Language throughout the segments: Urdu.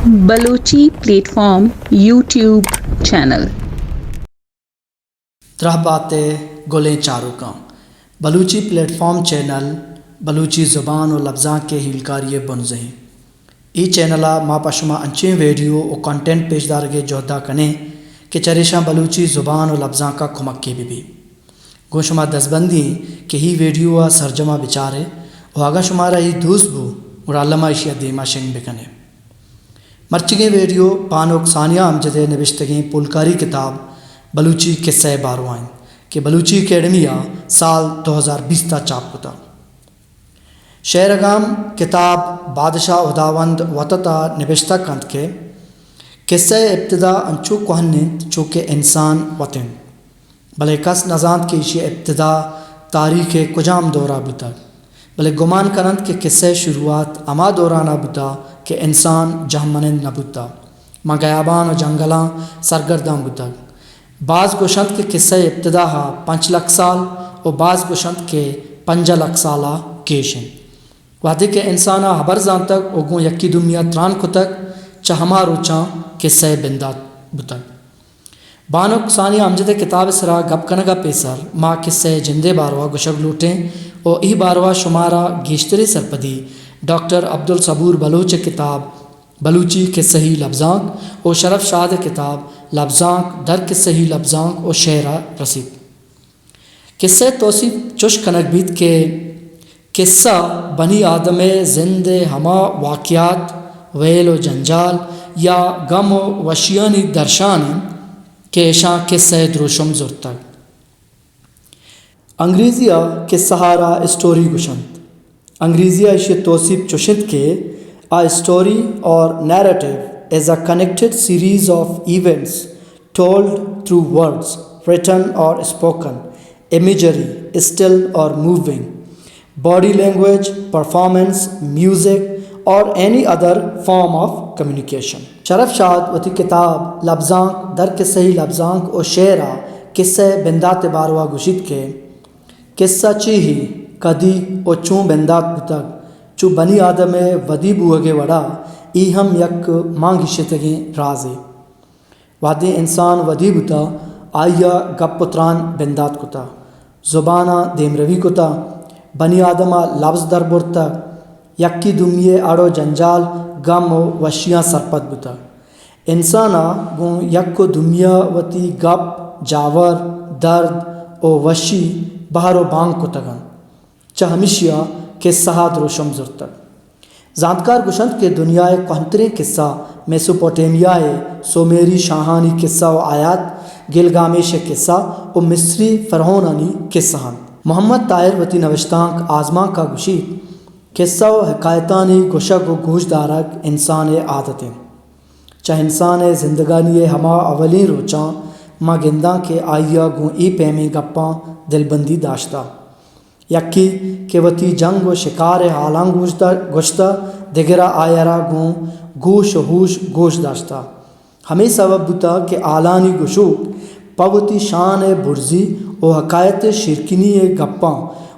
Balochi platform YouTube channel ترہ باتیں گلیں چاروں کا Balochi platform channel Balochi زبان و لفظاں کے ہیلکاری بنزہیں ای چینلا ما پشما انچیں ویڈیو و کنٹینٹ پیش دارگے جوہدہ کنے کہ چریشاں بلوچی زبان و لفظاں کا کمک کے بھی گو شما دزبندی کہ ہی ویڈیو سرجمہ بچارے و آگا شمارا ہی دوست بو اور علامہ اشیاء دیما شنگ بکنے مرچگیں ویڈیو پانوک ثانیہ امجد نوشتگیں پولکاری کتاب بلوچی قصہ باروائیں کہ بلوچی اکیڈمیا سال 2020 تا چاپ ہوتا شہرگام کتاب بادشاہ خداوند وطتا نوشتہ کند کے قصہ ابتدا انچو کوہنند چونکہ انسان وطن بلے کس نزاند کے اسی ابتدا تاریخ کجام دورہ بتا بلے گمان کنند کہ قصہ شروعات اما دورانہ بتا کہ انسان جہمنند نہ بتا ما گیابان و جنگلاں سرگرداں بتا بعض گوشند کے قصہ ابتدا 5 لکھ سال و بعض گوشند کے 5 لکھ سالہ کیشن وعدے کہ انسانا حبر زان تک اگوں یکی دنیا تران کو تک چہما روچاں قصہ بندات بتا بانک ثانیہ امجد کتاب سرا گپ کنگا پیسر ما قصہ جندے باروا گشگ لوٹیں او ای باروا شمارا گیشتری سرپدی ڈاکٹر عبدالصبور بلوچ کتاب بلوچی کے صحیح لفظانک او شرف شاد کتاب لفظانک در کے صحیح لفظانک او شعرہ رسید قصہ توصیف چش کنک بیت کے قصہ بنی آدم زند ہما واقعات ویل و جنجال یا غم و وشیانی درشان کہ ایشاں قصہ دروشم زرتا انگریزیہ کے سہارا اسٹوری گشند انگریزیہ اشی توصیف چشند کے A story or narrative is a connected series of events told through words, written or spoken, imagery, still or moving, body language, performance, music, or any other form of communication. شرف شاد وتی کتاب لفظانک در کے صحیح لفظانک او شعرہ قصہ بندات باروا گشید کے قصہ چیہی کدی او چون بندات بتگ چو بنی آدم ودی بوہگے وڑا ای ہم یک مانگی شتگیں رازے وعدے انسان ودی بتا آیا گپ پتران بندات کتا زبانہ دیم روی کتا بنی آدمہ لفظ در برتا یکی دمیے اڑو جنجال غم و وشیاں سرپت بتا انسانا گوں یک دمیا وتی گپ جاور درد او وشی بہر و بانگ کتگن چہ ہمیشیا کہ سہاد روشم زرتک زانتکار گشند کے دنیا کوہنتریں قصہ میسوپوٹیمیا سومیری شاہانی قصہ و آیات گلگامیش قصہ و مصری فرعونانی قصہ محمد طاہر وتی نوشتانک آزماں کا گشید قصہ و حکایتانی گشگ و گوش دارک انسان عادتیں چاہ انسان زندگانی ہما اولین روچاں ما گنداں کے آئیا گوں ای پیمیں گپاں دلبندی داشتا یکی کہ وتی جنگ و شکار حالان گوشتا دگرہ آیرہ گوں گوش و ہوش گوش داشتا ہمیں سبب بتا کہ آلانی گشوک پوتی شان برزی و حکایت شرکنی گپاں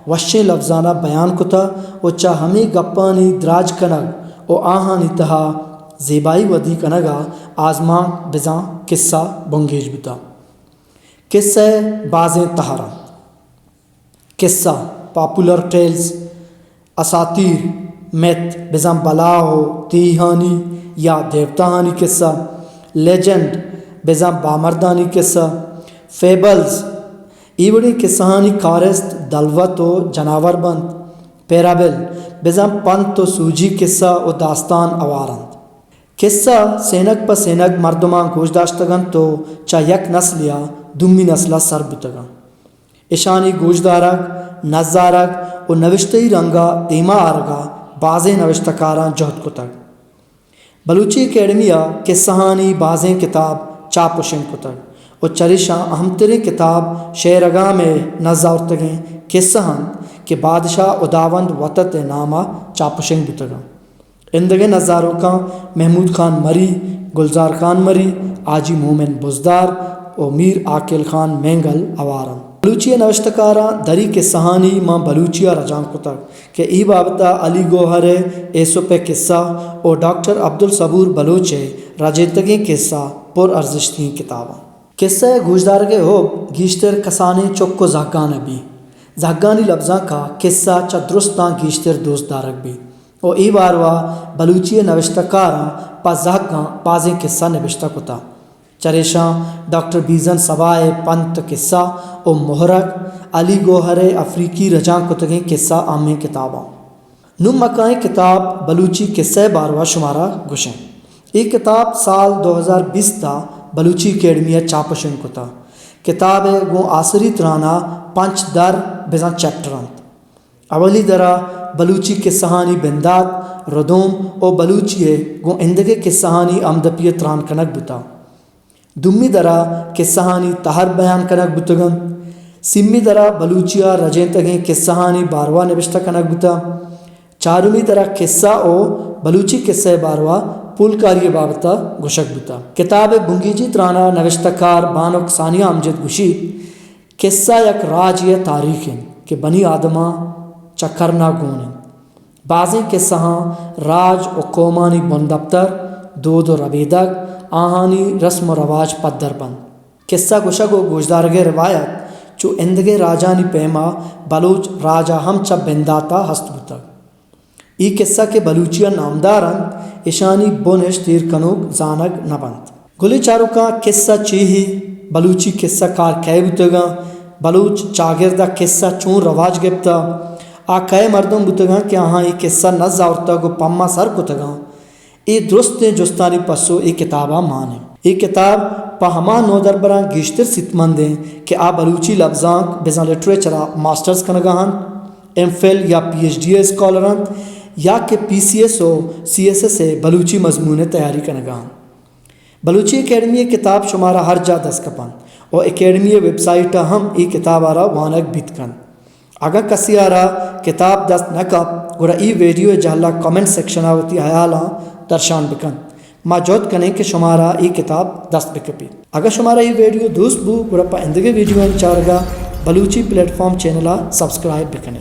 وشیں لفظانہ بیان کتا و چاہ ہمیں گپانی دراج کنگ و آہانی تہا زیبائی ودی کنگا آزماں بزاں قصہ بنگیج بتا قصہ بازیں تہارا قصہ پاپولر ٹیلز اساطیر میت بزم بلاہو تیہانی یا دیوتاہانی قصہ لیجنڈ بزم بامردانی قصہ فیبلز ایوڑی قصہانی کارست دلوت و جناور بند پیرابل بزم پنت و سوجی قصہ و داستان اوارند قصہ سینک پا سینک مردمان گوش داشتگن تو چا یک نسل یا دمی نسلہ سر بتگن اشانی گوش دارک نظارک و نوشتہی رنگا دیما آرگا بازیں نوشتکاراں جہد کو تک بلوچی اکیڈمیا قصہانی بازیں کتاب چاپوشن کو تک و چریشاں اہم ترین کتاب شعرگاہ میں نظارتگیں قصہاں کہ بادشاہ خداوند وطت نامہ چاپوشن بتگا اندگے نظاروں کا محمود خان مری گلزار خان مری آجی مومن بزدار و میر عاقل خان مینگل اوارن بلوچی نوشتکارا دری کے سہانی ماں بلوچیا رجان کتک کہ ای بابتا علی گوہر ایسو پہ قصہ اور ڈاکٹر عبدالصبور بلوچے راجیتگی قصہ پر ارزشتی کتاباں قصہ گوشدارگے ہو گیشتر کسانی چکو زہگان بھی زہگانی لفظاں کا قصہ چا درستان گیشتر دوست دارک بھی اور ای باروا بلوچی نوشتکاراں پا زہگاں پازیں قصہ نوشتہ کتا چریشاں ڈاکٹر بیزن سوائے پنت قصہ او محرک علی گوہر افریقی رجان کتگیں قصہ عامی کتاباں نم مکائیں کتاب بلوچی قصہ باروا شمارہ گشیں یہ کتاب سال 2020 تا بلوچی اکیڈمی چاپشن کتا کتاب گو آسری ترانا 5 در بزن چیپٹرانت اولی درا بلوچی قصہانی بندات ردوم او بلوچی گو اندگے قصہانی آمدپی تران کنک بتا دمی درا قصہانی تہر بیان کنک بتگن سمی درا بلوچیا رجین تگیں قصہانی باروا نوشتہ کنک بتا چارمی درا قصہ او بلوچی قصہ باروا پولکاری بابتا گشک بتا کتاب بنگیجی ترانا نوشتکار بانک ثانیہ امجد گشید قصہ یک راج یا تاریخ ہیں کہ بنی آدمہ چکرنا گون ہیں بعضیں قصہاں راج و قومانی بندفتر دود و ربیدگ آہانی رسم و رواج پدر بند قصہ گشک و گوشدارگے روایت چو اندگے راجانی پیما بلوچ راجہ ہم چب بنداتا ہست بتگ ای قصہ کے بلوچیا نامدارند اشانی بونش تیر کنوک زانگ نبند گلی چاروکا قصہ چیہی بلوچی قصہ کار کہے بتگا بلوچ چاگردہ قصہ چون رواج گپتا آ کہے مردم بتگا کہ آہاں ای قصہ نزا ارتا گو پما سر کتگا ای درست جستانی پسو ای کتابہ مانے ای کتاب پا ہما نو دربران گیشتر ستمندیں کہ آ بلوچی لفظاں بزن لٹریچرہ ماسٹرز کنگاہن ایم فل یا پی ایچ ڈی اسکالران یا کہ پی سی ایس او سی ایس ایس سے بلوچی مضمون تیاری کنگاہن بلوچی اکیڈمی کتاب شمارہ ہر جا دست کپن اور اکیڈمی ویب سائٹ ہم ای کتاب آرہ وانک بیت کن اگر کسی آرہ کتاب دست نکپ گورا ای ویڈیو جہلا کمنٹ سیکشن آوتی حیالا درشان بکن ما جوت کنے کہ شمارہ ای کتاب دست بکپی اگر شمارہ ای ویڈیو دوست بو گورا پا اندگے ویڈیو انچارگا بلوچی پلیٹ فارم چینلہ سبسکرائب بکنے